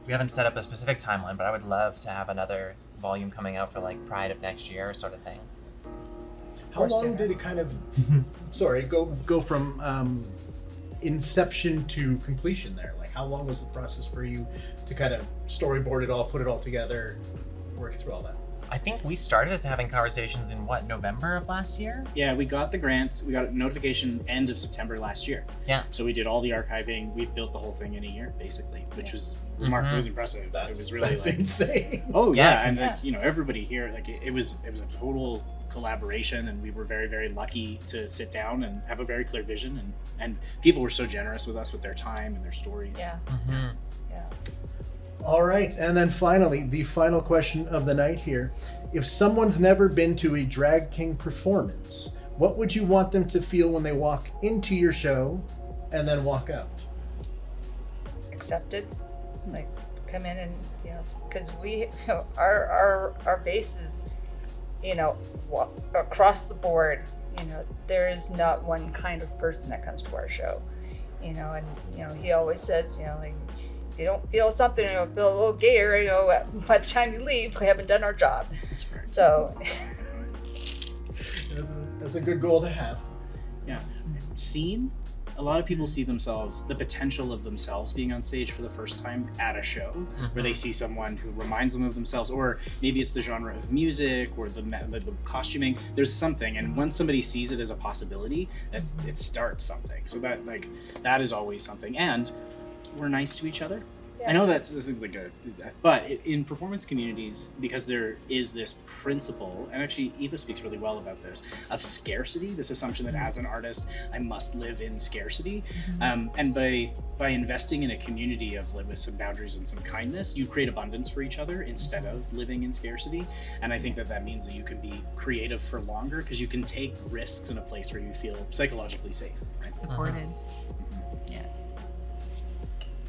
We haven't set up a specific timeline, but I would love to have another volume coming out for Pride of next year sort of thing. How long did it kind of, go from inception to completion there? How long was the process for you to kind of storyboard it all, put it all together, work through all that? I think we started having conversations in November of last year? Yeah, we got the grant. We got a notification end of September last year. Yeah. So we did all the archiving. We built the whole thing in a year, basically, which was remarkable. It was impressive. It was really that's insane. Oh yeah, Yeah, and everybody here, it was a total collaboration, and we were very, very lucky to sit down and have a very clear vision, and people were so generous with us with their time and their stories. Yeah. Mm-hmm. Yeah. All right, and then finally, the final question of the night here. If someone's never been to a Drag King performance, what would you want them to feel when they walk into your show and then walk out? Accepted, come in and because we our base is across the board. There is not one kind of person that comes to our show. And he always says if you don't feel something, feel a little gayer, by the time you leave, we haven't done our job. That's correct. So That's a good goal to have. Yeah. Seen, a lot of people see the potential of themselves being on stage for the first time at a show, where they see someone who reminds them of themselves, or maybe it's the genre of music or the costuming. There's something, and once somebody sees it as a possibility, it starts something. So that is always something. And we're nice to each other. I know that this seems like but in performance communities, because there is this principle, and actually Eva speaks really well about this, of scarcity, this assumption that as an artist, I must live in scarcity. And by investing in a community of with some boundaries and some kindness, you create abundance for each other instead of living in scarcity. And I think that means that you can be creative for longer because you can take risks in a place where you feel psychologically safe. Right? Supported.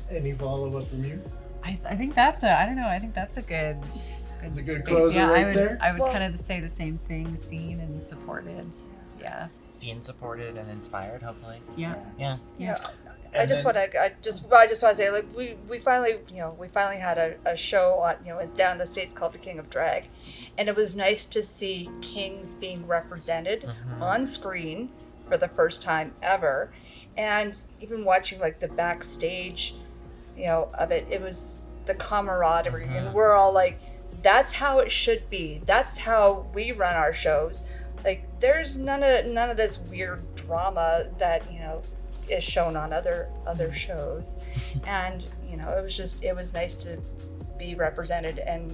Any follow-up from you? I think that's I don't know. I think that's a good It's a good space. closer Yeah, right there. I would kind of say the same thing, seen and supported. Yeah. Seen, supported, and inspired, hopefully. Yeah. Yeah. Yeah. And I just then- want to say, like, we finally had a show on, down in the States called The King of Drag, and it was nice to see kings being represented on screen for the first time ever, and even watching like the backstage, of it. It was the camaraderie, and we're all like, that's how it should be. That's how we run our shows. Like, there's none of this weird drama that is shown on other shows, and it was nice to be represented, and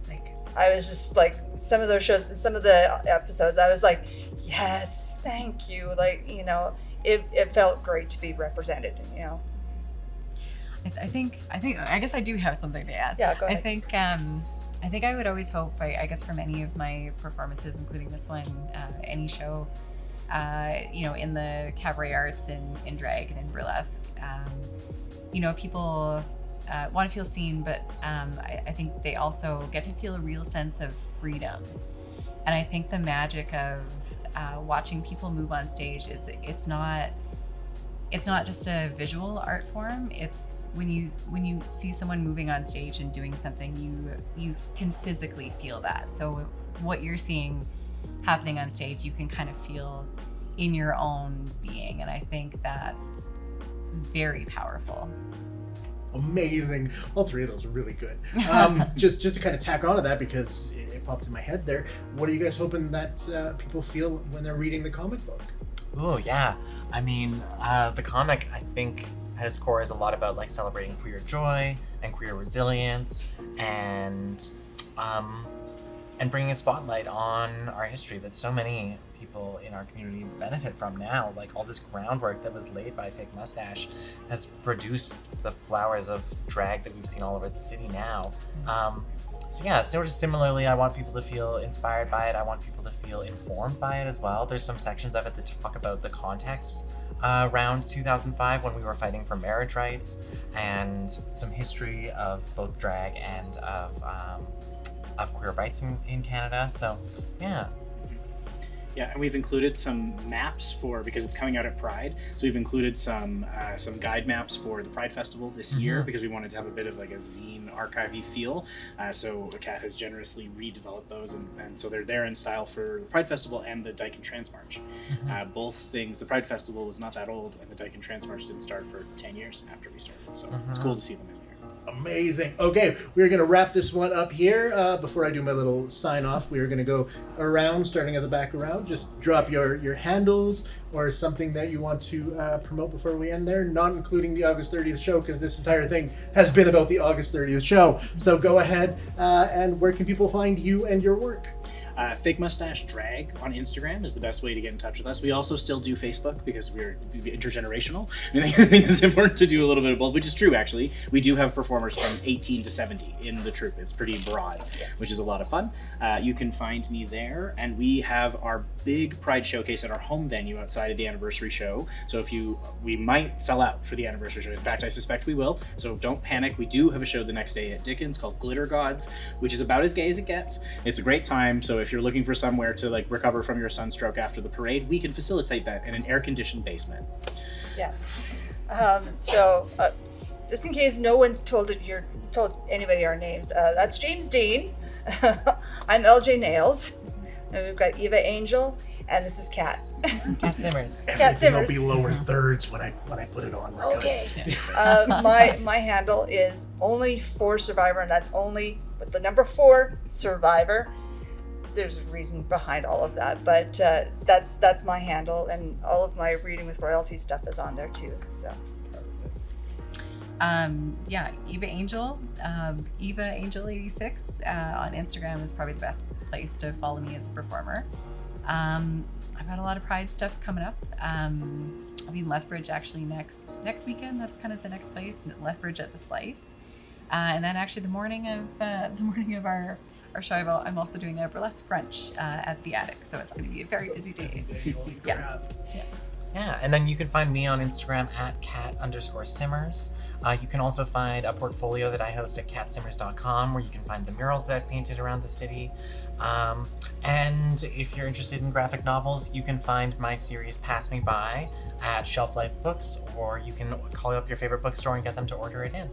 like I was just like, some of those shows, some of the episodes, I was like, yes, thank you, like it felt great to be represented, I guess I do have something to add. Yeah, go ahead. I think I would always hope, I guess for many of my performances, including this one, any show, in the cabaret arts, in drag and in burlesque, people want to feel seen, but I think they also get to feel a real sense of freedom. And I think the magic of watching people move on stage is it's not just a visual art form. It's when you see someone moving on stage and doing something, you can physically feel that. So what you're seeing happening on stage, you can kind of feel in your own being, and I think that's very powerful. Amazing. All three of those are really good. Just to kind of tack onto that, because it popped in my head there. What are you guys hoping that people feel when they're reading the comic book? Oh, yeah. I mean, the comic, I think, at its core is a lot about like celebrating queer joy and queer resilience, and bringing a spotlight on our history that so many people in our community benefit from now. Like, all this groundwork that was laid by Fake Mustache has produced the flowers of drag that we've seen all over the city now. So yeah, similarly, I want people to feel inspired by it. I want people to feel informed by it as well. There's some sections of it that talk about the context around 2005 when we were fighting for marriage rights, and some history of both drag and of queer rights in Canada. So yeah. Yeah, and we've included some maps because it's coming out at Pride. So we've included some guide maps for the Pride Festival this year, because we wanted to have a bit of like a zine archive-y feel. So Kat has generously redeveloped those, and so they're there in style for the Pride Festival and the Dyke and Trans March. Both things, the Pride Festival was not that old, and the Dyke and Trans March didn't start for 10 years after we started. So it's cool to see them in there. Amazing. Okay, we're going to wrap this one up here. Before I do my little sign off, we are going to go around, starting at the back around. Just drop your handles or something that you want to promote before we end there, not including the August 30th show, because this entire thing has been about the August 30th show. So go ahead, and where can people find you and your work? Fake Mustache Drag on Instagram is the best way to get in touch with us. We also still do Facebook because we're intergenerational. I think it's important to do a little bit of both, which is true, actually. We do have performers from 18 to 70 in the troupe. It's pretty broad, which is a lot of fun. You can find me there, and we have our big Pride showcase at our home venue outside of the anniversary show. So we might sell out for the anniversary show. In fact, I suspect we will, so don't panic. We do have a show the next day at Dickens called Glitter Gods, which is about as gay as it gets. It's a great time, so if you're looking for somewhere to like recover from your sunstroke after the parade, we can facilitate that in an air-conditioned basement. Yeah. So just in case no one's told anybody our names, that's James Dean. I'm LJ Nails, and we've got Eva Angel, and this is Kat. Kat Simmers. Kat Everything will Simmers. be lower thirds when I put it on. We're Okay. My handle is only4survivor, and that's only with the number 4 survivor. There's a reason behind all of that, but that's my handle, and all of my Reading with Royalty stuff is on there too. So Yeah, Eva Angel, Eva Angel 86 on Instagram is probably the best place to follow me as a performer. I've got a lot of Pride stuff coming up. I'll be in Lethbridge actually next weekend. That's kind of the next place, Lethbridge at the Slice. And then actually the morning of our show, I'm also doing a burlesque brunch at the Attic. So it's going to be a very busy day. Yeah. Yeah, and then you can find me on Instagram at cat_simmers. You can also find a portfolio that I host at catsimmers.com, where you can find the murals that I've painted around the city. And if you're interested in graphic novels, you can find my series Pass Me By at Shelf Life Books, or you can call up your favorite bookstore and get them to order it in.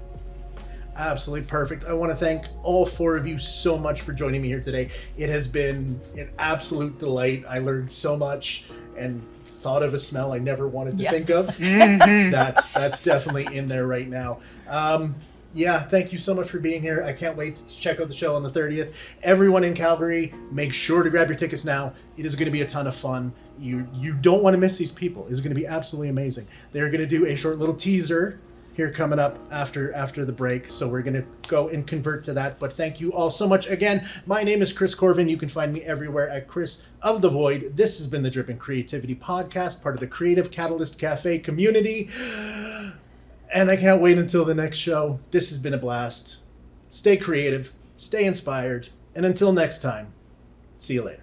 Absolutely perfect. I want to thank all four of you so much for joining me here today. It has been an absolute delight. I learned so much and thought of a smell I never wanted to think of. That's definitely in there right now. Thank you so much for being here. I can't wait to check out the show on the 30th. Everyone in Calgary, make sure to grab your tickets now. It is going to be a ton of fun. You don't want to miss these people. It's going to be absolutely amazing. They're going to do a short little teaser here coming up after the break, so we're going to go and convert to that. But thank you all so much again. My name is Chris Corvin. You can find me everywhere at Chris of the Void. This has been the Drippin' Creativity Podcast, part of the Creative Catalyst Cafe community, and I can't wait until the next show. This has been a blast. Stay creative, stay inspired, and until next time, see you later.